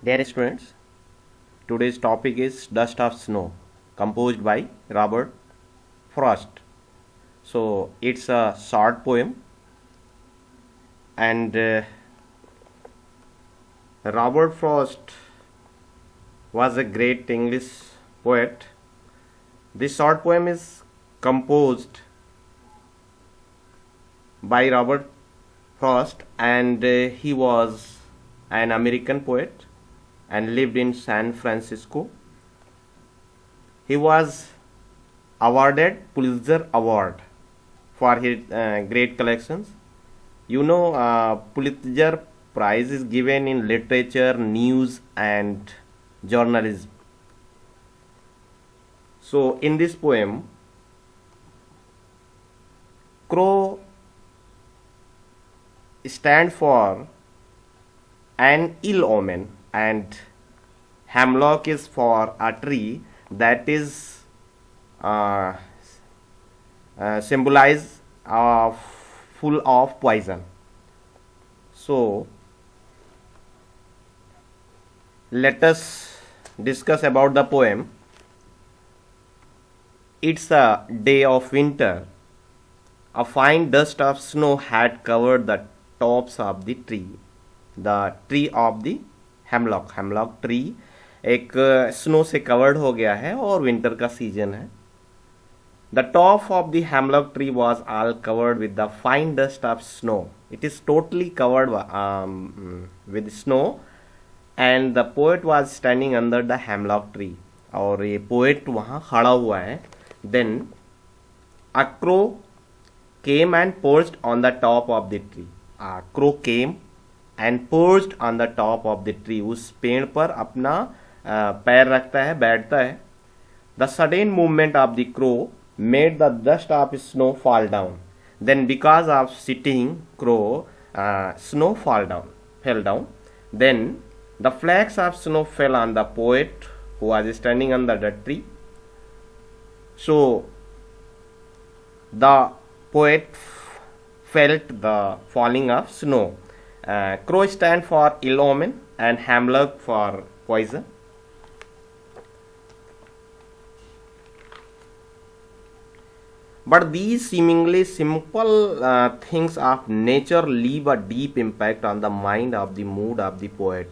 Dear students, today's topic is Dust of Snow, composed by Robert Frost. So it's a short poem, and Robert Frost was a great English poet. This short poem is composed by Robert Frost, and he was an American poet and lived in San Francisco. He was awarded Pulitzer Award for his great collections. Pulitzer Prize is given in literature, news, and journalism. So, in this poem, crow stand for an ill omen, and hemlock is for a tree that is symbolize full of poison. So let us discuss about the poem. It's a day of winter. A fine dust of snow had covered the tops of the tree of the hemlock tree एक snow से covered हो गया है और winter का season है. The top of the hemlock tree was all covered with the fine dust of snow. It is totally covered with snow and the poet was standing under the hemlock tree. और ये poet वहां खड़ा हुआ है. Then a crow came and perched on the top of the tree. Crow came and perched on the top of the tree. उस पेड़ पर अपना पैर रखता है, बैठता है. The sudden movement of the crow made the dust of snow fall down. Then because of sitting crow snow fell down. Then the flakes of snow fell on the poet who was standing under the tree. So the poet felt the falling of snow. Crow stand for ill omen and hemlock for poison. But these seemingly simple things of nature leave a deep impact on the mind of the mood of the poet.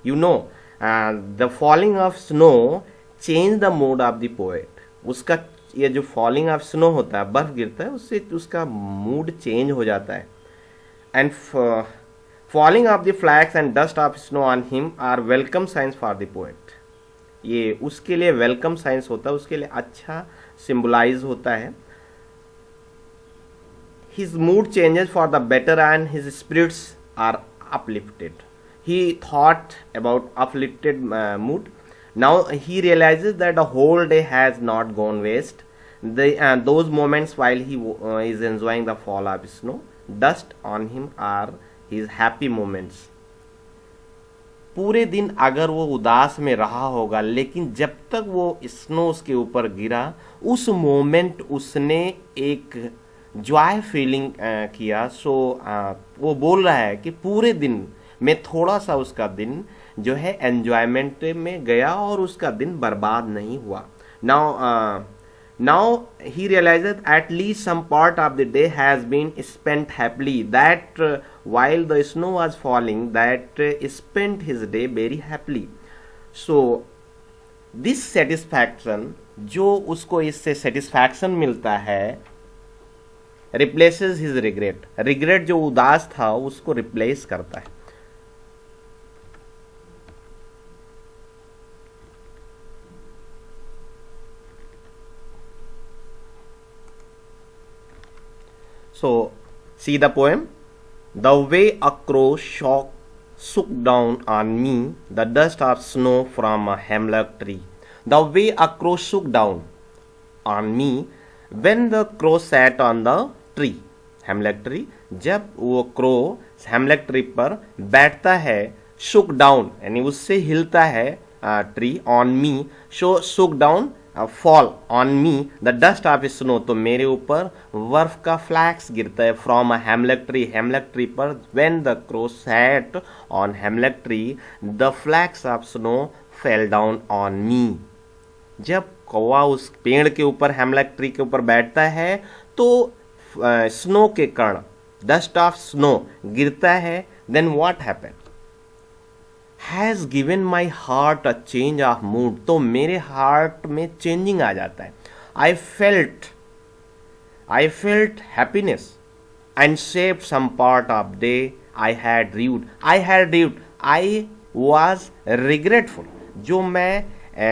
The falling of snow change the mood of the poet. उसका ये जो falling of snow होता है, बर्फ गिरता है, उससे उसका मूड चेंज हो जाता है. And falling off the flakes and dust of snow on him are welcome signs for the poet. ये उसके लिए वेलकम साइंस होता है, उसके लिए अच्छा सिंबलाइज होता है. His mood changes for the better and his spirits are uplifted. He thought about uplifted mood. Now he realizes that the whole day has not gone waste. Those moments while he is enjoying the fall of snow, dust on him are his happy moments. पूरे दिन अगर वो उदास में रहा होगा, लेकिन जब तक वो स्नो उसके ऊपर गिरा, उस मोमेंट उसने एक जॉय फीलिंग किया. सो वो बोल रहा है कि पूरे दिन में थोड़ा सा उसका दिन जो है एंजॉयमेंट में गया और उसका दिन बर्बाद नहीं हुआ. Now he realises at least some part of the day has been spent happily. That while the snow was falling, that spent his day very happily. So this satisfaction, जो उसको इससे सेटिस्फैक्शन मिलता है, रिप्लेसेस हिज रिग्रेट. रिग्रेट जो उदास था उसको replace करता है. So, see the poem. The way a crow shook down on me the dust of snow from a hemlock tree. The way a crow shook down on me when the crow sat on the tree. Hemlock tree. जब वो crow hemlock tree पर बैठता है, shook down यानी उससे हिलता है tree. on me, shook down fall on me the dust of snow, तो मेरे ऊपर बर्फ का फ्लैक्स गिरता है from a hemlock tree, hemlock tree पर। When the crow sat on hemlock tree the flakes of snow fell down on me. जब कौवा उस पेड़ के ऊपर, हेमलक ट्री के ऊपर बैठता है तो स्नो के कण, डस्ट ऑफ स्नो गिरता है। Then what happen, has given my heart a change of mood, तो मेरे हार्ट में चेंजिंग आ जाता है। I felt happiness and shaped some part of day I had rued, I was regretful, जो मैं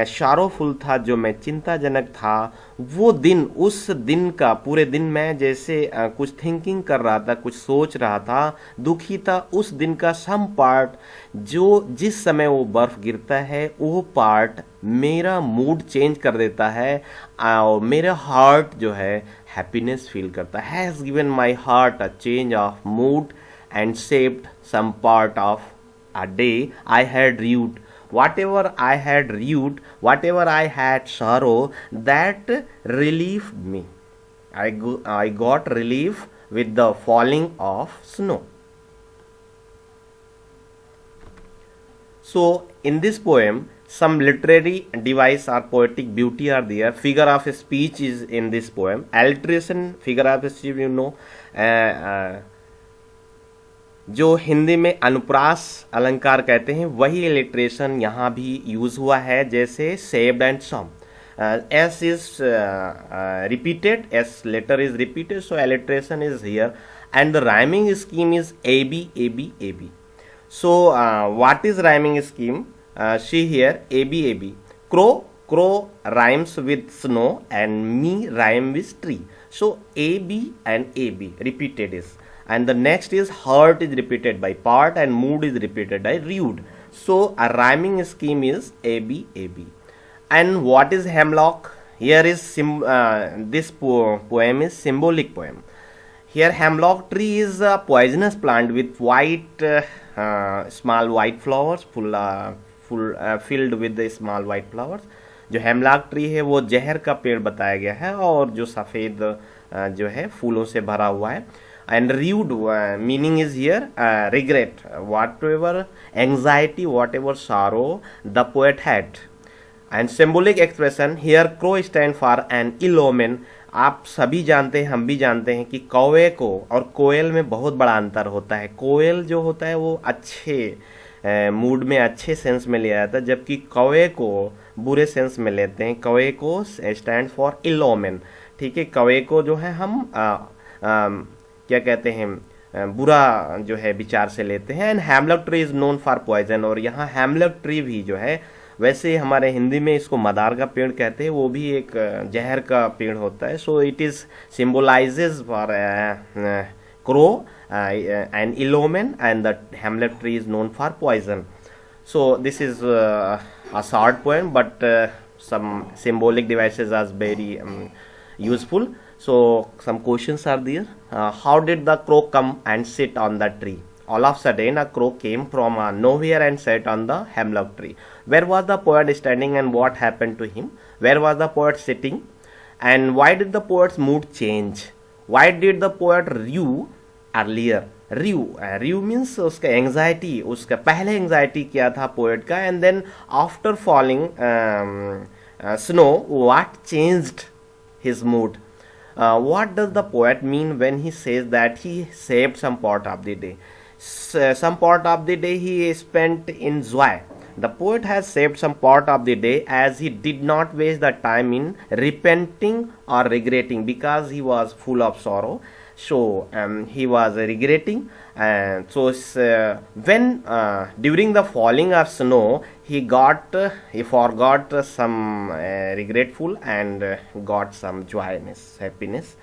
शारोफुल था, जो मैं चिंताजनक था, वो दिन, उस दिन का पूरे दिन मैं जैसे कुछ थिंकिंग कर रहा था, कुछ सोच रहा था, दुखी था। उस दिन का सम पार्ट, जो जिस समय वो बर्फ गिरता है, वो पार्ट मेरा मूड चेंज कर देता है और मेरा हार्ट जो है हैप्पीनेस फील करता है। Has given my heart a change of mood and shaped some part of a day I had rued, whatever I had rued, whatever I had sorrow, that relieved me. I got relief with the falling of snow. So in this poem, some literary device or poetic beauty are there. Figure of speech is in this poem. Alliteration, figure of speech, you know. जो हिंदी में अनुप्रास अलंकार कहते हैं, वही alliteration यहाँ भी use हुआ है, जैसे saved and some. S is repeated, S letter is repeated, so alliteration is here and the rhyming scheme is A B A B A B. So what is rhyming scheme? See here A B crow rhymes with snow and me rhyme with tree, so a b and a b repeated is, and the next is heart is repeated by part and mood is repeated by rude. So a rhyming scheme is a b a b. And what is hemlock? Here is this poem is symbolic poem. Here hemlock tree is a poisonous plant with white small white flowers, filled with the small white flowers. जो hemlock tree है वो जहर का पेड़ बताया गया है और जो सफ़ेद जो है फूलों से भरा हुआ है। And rued meaning is here regret, whatever anxiety, whatever sorrow the poet had. And symbolic expression, here crow stand for an ill omen. आप सभी जानते हैं, हम भी जानते हैं कि कौवे को और कोयल में बहुत बड़ा अंतर होता है। कोयल जो होता है वो अच्छे मूड में, अच्छे सेंस में लिया जाता है, जबकि कौवे को बुरे सेंस में लेते हैं। कौवे को स्टैंड फॉर इल ओमेन, ठीक है। कौवे को जो है हम क्या कहते हैं, बुरा जो है विचार से लेते हैं। And hemlock tree is known for poison, और यहाँ हेमलॉक ट्री भी जो है, वैसे हमारे हिंदी में इसको मदार का पेड़ कहते हैं, वो भी एक जहर का पेड़ होता है। So it is symbolises for crow and ill omen, and the hemlock tree is known for poison. So this is a short poem, but some symbolic devices are very useful. So some questions are there. How did the crow come and sit on the tree? All of a sudden a crow came from nowhere and sat on the hemlock tree. Where was the poet standing and what happened to him? Where was the poet sitting? And why did the poet's mood change? Why did the poet rue earlier? Rue means उसका anxiety, उसका पहले anxiety क्या था poet का, and then after falling snow what changed his mood? What does the poet mean when he says that he saved some part of the day? Some part of the day he spent in joy. The poet has saved some part of the day as he did not waste the time in repenting or regretting, because he was full of sorrow. So he was regretting, and so when during the falling of snow he forgot some regretful and got some joyness, happiness.